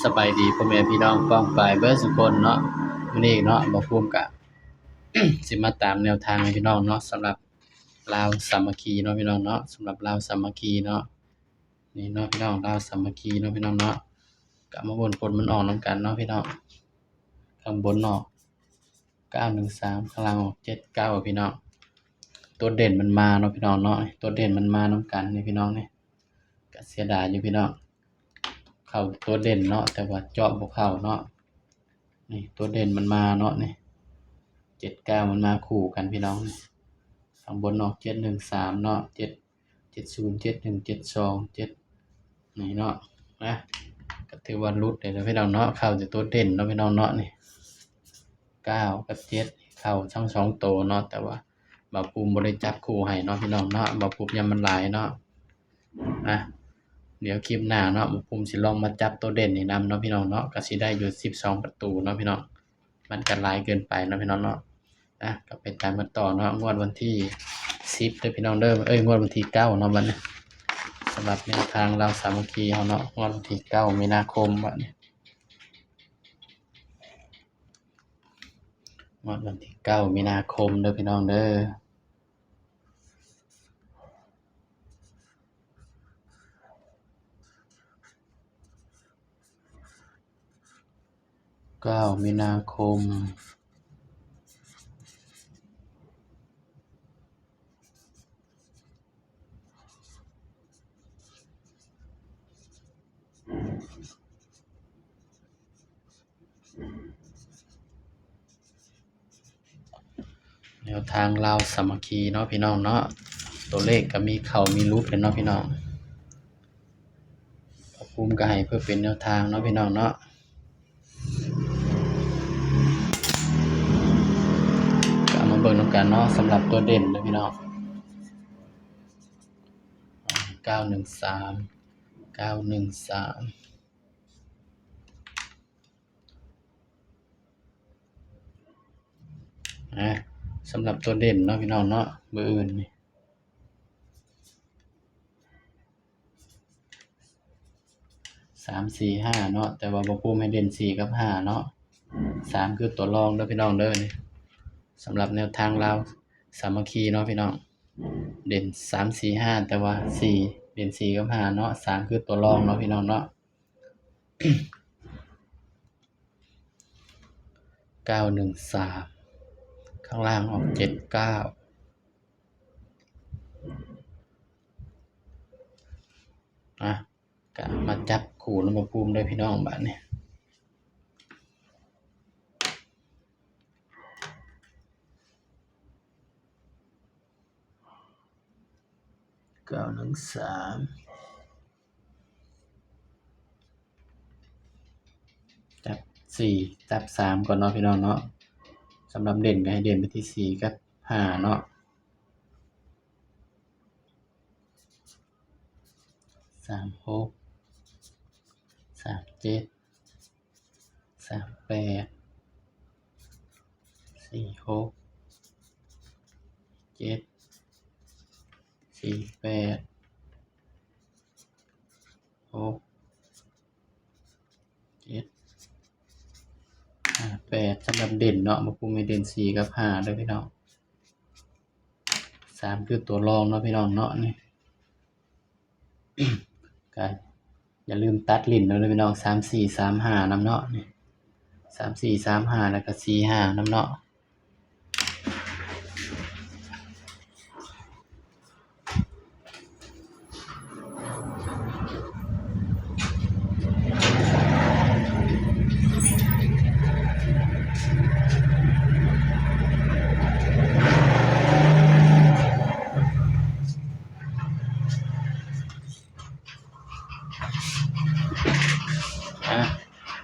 สบายดีพ่อแม่พี่น้องป้องปายเบิดทุกคนเนาะมื้อนี้เนาะบ่ภูมิก็ สิมาตามแนวทางให้พี่น้องเนาะสำหรับลาวสามัคคีเนาะพี่น้องเนาะสำหรับลาวสามัคคีเนาะนี่เนาะพี่น้องลาวสามัคคีเนาะพี่น้องเนาะก็มาวนผลมันออกนำกันเนาะพี่น้องข้างบนออก913ข้างล่างออก79พี่น้องตัวเด่นมันมาเนาะพี่น้องเนาะตัวเด่นมันมานำกันนี่พี่น้องนี่ก็เสียดายอยู่พี่น้องเข้าตัวเด่นเนาะแต่ว่าเจาะบ่เข้าเนาะนี่ตัวเด่นมันมาเนาะนี่79มันมาคู่กันพี่น้องนี่ข้างบนออก713เนาะ770 71 72 7นี่เนาะนะก็ถือว่าหลุดได้แล้วพี่น้องเนาะเข้าแต่ตัวเด่นเนาะพี่น้องเนาะนี่9กับ7เข้าทั้ง2ตัวเนาะแต่ว่าบ่าวภูมิบ่ได้จับคู่ให้เนาะพี่น้องเนาะบ่าวภูมิยามมันหลายเนาะนะเดี๋ยวคลิปหน้าเนาะบ่าวภูมิสิลองมาจับตัวเด่นนี่นำเนาะพี่น้องเนาะก็สิได้อยู่12ประตูเนาะพี่น้องมันก็หลายเกินไปเนาะพี่น้องเนาะก็ไปตามกันต่อเนาะงวดวันที่10เด้อพี่น้องเด้องวดวันที่9เนาะบัดนี้สำหรับแนวทางลาวสามัคคีเฮาเนาะงวดวันที่9มีนาคมบัดนี้งวดวันที่9มีนาคมเด้อพี่น้องเด้อ9มีนาคมแนวทางลาวสามัคคีเนาะพี่น้องเนาะตัวเลขก็มีเข้ามีหลุดกันเนาะพี่น้องภูมิก็ให้เพื่อเป็นแนวทางเนาะพี่น้องเนาะก็มาเบิ่งนำกันเนาะสำหรับตัวเด่นเด้อพี่น้อง913สำหรับตัวเด่นเนาะพี่น้องเนาะเบอร์อื่นนี่3 4 5เนาะแต่ว่าบ่ภูมิให้เด่น4กับ5เนาะ3คือตัวรองเด้อพี่น้องเด้อนี่สำหรับแนวทางลาวสามัคคีเนาะพี่น้องเด่น3 4 5แต่ว่า4เด่น4กับ5เนาะ3คือตัวรองเนาะพี่น้องเนาะ 913ข้างล่างออก79ก็มาจับคู่นำภูมิด้วยพี่น้องบัดนี้913จับ4จับ3ก่อนเนาะพี่น้องเนาะสำหรับเด่นก็ให้เด่นไปที่4กับ5เนาะ36 37 38 46 7 48 6 7 8สำหรับเด่นเนาะบ่ภูมิให้เด่น4กับ5เด้อพี่น้อง3คือตัวรองเนาะพี่น้องเนาะนี่ ก็อย่าลืมตัดลิ้นเด้อพี่น้อง3 4 3 5นำเนาะนี่3 4 3 5แล้วก็4 5นำเนาะ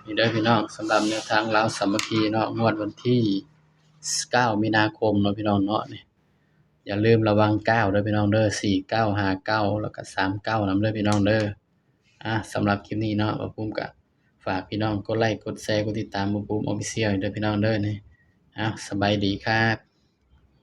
นี่เด้อพี่น้องสำหรับแนวทางลาวสามัคคีเนาะงวดวันที่9มีนาคมเนาะพี่น้องเนาะนี่อย่าลืมระวัง9เด้อพี่น้องเด้อ49 59แล้วก็39นำเด้อพี่น้องเด้อสำหรับคลิปนี้เนาะบ่ภูมิก็ฝากพี่น้องกดไลค์กดแชร์กดติดตามบ่ภูมิ Official เด้อพี่น้องเด้อนี่สบายดีครับ